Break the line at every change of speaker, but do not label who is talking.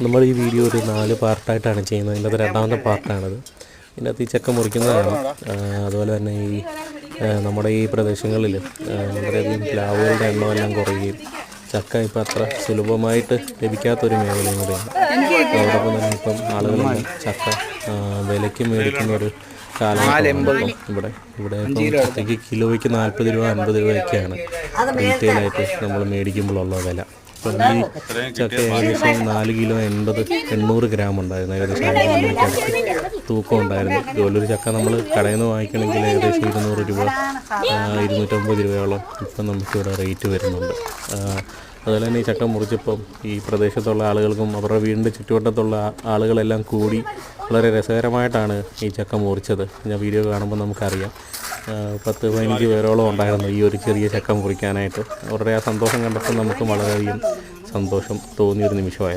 നമ്മൾ ഈ വീഡിയോ ഒരു 4 പാർട്ടായിട്ടാണ് ചെയ്യുന്നത്. ഇതിൻ്റെ അത് രണ്ടാമത്തെ പാർട്ടാണിത്. ഇതിനകത്ത് ഈ ചക്ക മുറിക്കുന്നതാണ്. അതുപോലെ തന്നെ ഈ നമ്മുടെ ഈ പ്രദേശങ്ങളിൽ വളരെയധികം പ്ലാവുകളുടെ എണ്ണമെല്ലാം കുറയുകയും ചക്ക ഇപ്പം അത്ര സുലഭമായിട്ട് ലഭിക്കാത്തൊരു മേഖലയും കൂടെയാണ്. അതോടൊപ്പം തന്നെ ഇപ്പം ആളുകളെല്ലാം ചക്ക വിലയ്ക്ക് മേടിക്കുന്ന ഒരു കാലമാണ് ഇവിടെ ഇപ്പം ചക്കയ്ക്ക് കിലോയ്ക്ക് 40 രൂപ 50 രൂപയൊക്കെയാണ് റീറ്റെയിലായിട്ട് നമ്മൾ മേടിക്കുമ്പോഴുള്ള വില. അപ്പം ഈ ചക്ക ഏകദേശം 4 കിലോ 800 ഗ്രാം ഉണ്ടായിരുന്നു. ഏകദേശം 100 അടുത്ത് തൂക്കം ഉണ്ടായിരുന്നു. ഇതുപോലൊരു ചക്ക നമ്മൾ കടയിൽ നിന്ന് വാങ്ങിക്കണമെങ്കിൽ ഏകദേശം 200 രൂപ 250 രൂപയോളം ഇപ്പം നമുക്കിവിടെ റേറ്റ് വരുന്നുണ്ട്. അതുപോലെ തന്നെ ഈ ചക്ക മുറിച്ചപ്പം ഈ പ്രദേശത്തുള്ള ആളുകൾക്കും അവരുടെ വീടിൻ്റെ ചുറ്റുവട്ടത്തുള്ള ആളുകളെല്ലാം കൂടി വളരെ രസകരമായിട്ടാണ് ഈ ചക്ക മുറിച്ചത്. ഞാൻ വീഡിയോ കാണുമ്പോൾ നമുക്കറിയാം 10-15 പേരോളം ഉണ്ടായിരുന്നു ഈ ഒരു ചെറിയ ചക്ക മുറിക്കാനായിട്ട്. അവരുടെ ആ സന്തോഷം കണ്ടപ്പോൾ നമുക്ക് വളരെയധികം സന്തോഷം തോന്നിയൊരു നിമിഷമായിരുന്നു.